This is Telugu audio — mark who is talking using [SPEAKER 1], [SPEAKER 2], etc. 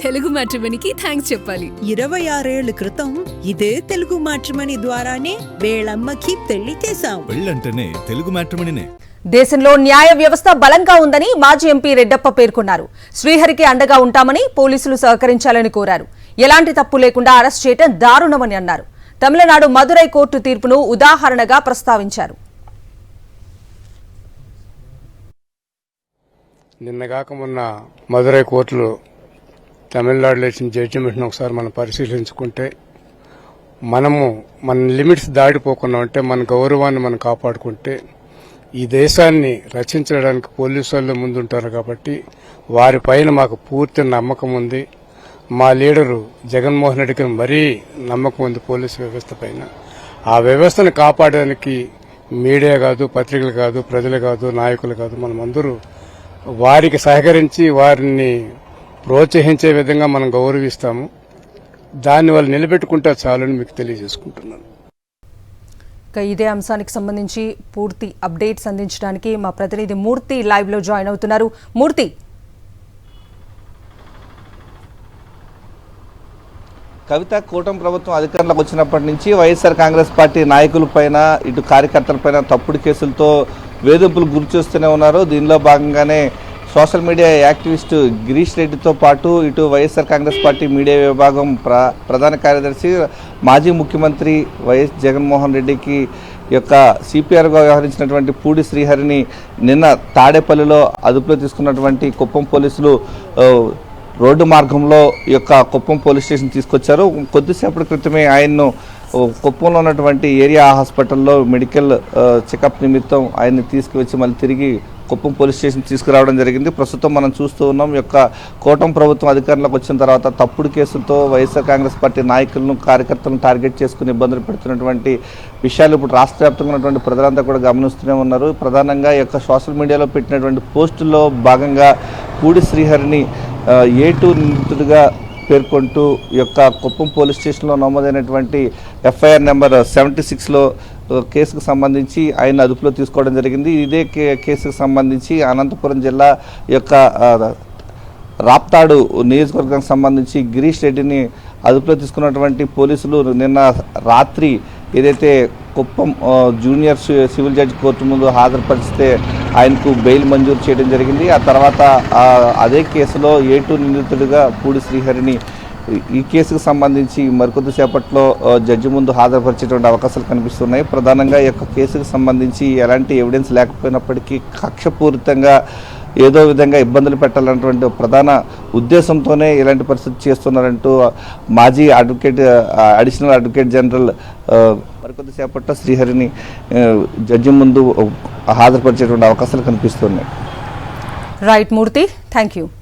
[SPEAKER 1] తెలుగు మ్యాట్రిమోనీకి థ్యాంక్స్ చెప్పాలి.
[SPEAKER 2] 26 ఏళ్ల క్రితం ఇదే తెలుగు మ్యాట్రిమోనీ ద్వారానే వేళమ్మకి పెళ్లి చేశాం.
[SPEAKER 3] పెళ్ళంటేనే తెలుగు మ్యాట్రిమోనీనే.
[SPEAKER 4] దేశంలో న్యాయ వ్యవస్థ బలంగా ఉందని మాజీ ఎంపీ రెడ్డప్ప పేర్కొన్నారు. శ్రీహరికి అండగా ఉంటామని పోలీసులు సహకరించాలని కోరారు. ఎలాంటి తప్పు లేకుండా అరెస్ట్ చేయడం దారుణమని అన్నారు. తమిళనాడు మదురై కోర్టు తీర్పును ఉదాహరణగా ప్రస్తావించారు.
[SPEAKER 5] నిన్నగాక మొన్న మదురై కోర్టులో తమిళనాడులో ఇచ్చిన జడ్జిమెంట్ను ఒకసారి మనం పరిశీలించుకుంటే మన లిమిట్స్ దాటిపోకుండా ఉంటే మన గౌరవాన్ని మనం కాపాడుకుంటే ఈ దేశాన్ని రక్షించడానికి పోలీసు వాళ్ళు ముందుంటారు కాబట్టి వారిపైన మాకు పూర్తి నమ్మకం ఉంది. మా లీడరు జగన్మోహన్ రెడ్డికి మరీ నమ్మకం ఉంది పోలీసు వ్యవస్థ పైన. ఆ వ్యవస్థను కాపాడడానికి మీడియా కాదు, పత్రికలు కాదు, ప్రజలు కాదు, నాయకులు కాదు, మనమందరూ వారికి సహకరించి వారిని ప్రోత్సహించే విధంగా మనం గౌరవిస్తాము. దాన్ని వాళ్ళు నిలబెట్టుకుంటే చాలని మీకు తెలియజేసుకుంటున్నాను.
[SPEAKER 4] ఇదే అంశానికి సంబంధించి పూర్తి అప్డేట్స్ అందించడానికి మా ప్రతినిధి మూర్తి లైవ్ లో జాయిన్ అవుతున్నారు. మూర్తి,
[SPEAKER 6] కవిత, కూటమి ప్రభుత్వం అధికారంలోకి వచ్చినప్పటి నుంచి వైఎస్ఆర్ కాంగ్రెస్ పార్టీ నాయకులపైన ఇటు కార్యకర్తలపైన తప్పుడు కేసులతో వేధింపులు గురిచేస్తూనే ఉన్నారు. దీనిలో భాగంగానే సోషల్ మీడియా యాక్టివిస్ట్ గిరీష్ రెడ్డితో పాటు ఇటు వైఎస్ఆర్ కాంగ్రెస్ పార్టీ మీడియా విభాగం ప్రధాన కార్యదర్శి మాజీ ముఖ్యమంత్రి వైఎస్ జగన్మోహన్ రెడ్డికి యొక్క సిపిఆర్గా వ్యవహరించినటువంటి పూడి శ్రీహరిని నిన్న తాడేపల్లిలో అదుపులో తీసుకున్నటువంటి కుప్పం పోలీసులు రోడ్డు మార్గంలో ఈ యొక్క కుప్పం పోలీస్ స్టేషన్ తీసుకొచ్చారు. కొద్దిసేపటి క్రితమే ఆయన్ను కుప్పంలో ఉన్నటువంటి ఏరియా హాస్పిటల్లో మెడికల్ చెకప్ నిమిత్తం ఆయన్ని తీసుకువచ్చి మళ్ళీ తిరిగి కుప్పం పోలీస్ స్టేషన్ తీసుకురావడం జరిగింది. ప్రస్తుతం మనం చూస్తూ ఉన్నాం, యొక్క కూటమి ప్రభుత్వం అధికారంలోకి వచ్చిన తర్వాత తప్పుడు కేసులతో వైఎస్ఆర్ కాంగ్రెస్ పార్టీ నాయకులను, కార్యకర్తలను టార్గెట్ చేసుకుని ఇబ్బందులు పెడుతున్నటువంటి విషయాలు ఇప్పుడు రాష్ట్ర వ్యాప్తంగా ఉన్నటువంటి ప్రజలంతా కూడా గమనిస్తూనే ఉన్నారు. ప్రధానంగా ఈ యొక్క సోషల్ మీడియాలో పెట్టినటువంటి పోస్టుల్లో భాగంగా పూడి శ్రీహరిని A2 నిందితుడిగా పేర్కొంటూ ఈ యొక్క కుప్పం పోలీస్ స్టేషన్లో నమోదైనటువంటి FIR నెంబర్ 76లో కేసుకు సంబంధించి ఆయన అదుపులో తీసుకోవడం జరిగింది. ఇదే కేసుకు సంబంధించి అనంతపురం జిల్లా యొక్క రాప్తాడు నియోజకవర్గానికి సంబంధించి గిరీష్ రెడ్డిని అదుపులో తీసుకున్నటువంటి పోలీసులు నిన్న రాత్రి ఏదైతే Kuppam junior civil judge court ముందు హాజరుపరిస్తే ఆయనకు బెయిల్ మంజూరు చేయడం జరిగింది. ఆ తర్వాత అదే కేసులో A2 నిందితుడిగా పూడి శ్రీహరిని ఈ కేసుకు సంబంధించి మరికొద్దిసేపట్లో జడ్జి ముందు హాజరుపరిచేటువంటి అవకాశాలు కనిపిస్తున్నాయి. ప్రధానంగా ఈ యొక్క కేసుకు సంబంధించి ఎలాంటి ఎవిడెన్స్ లేకపోయినప్పటికీ కక్షపూరితంగా ఏదో విధంగా ఇబ్బందులు పెట్టాలన్నటువంటి ప్రధాన ఉద్దేశంతోనే ఇలాంటి పరిస్థితి చేస్తున్నారంటూ మాజీ అడిషనల్ అడ్వకేట్ జనరల్ మరికొద్దిసేపట్లో శ్రీహరిని జడ్జి ముందు హాజరుపరిచేటువంటి అవకాశాలు కనిపిస్తున్నాయి.
[SPEAKER 4] Right Murthy, thank you.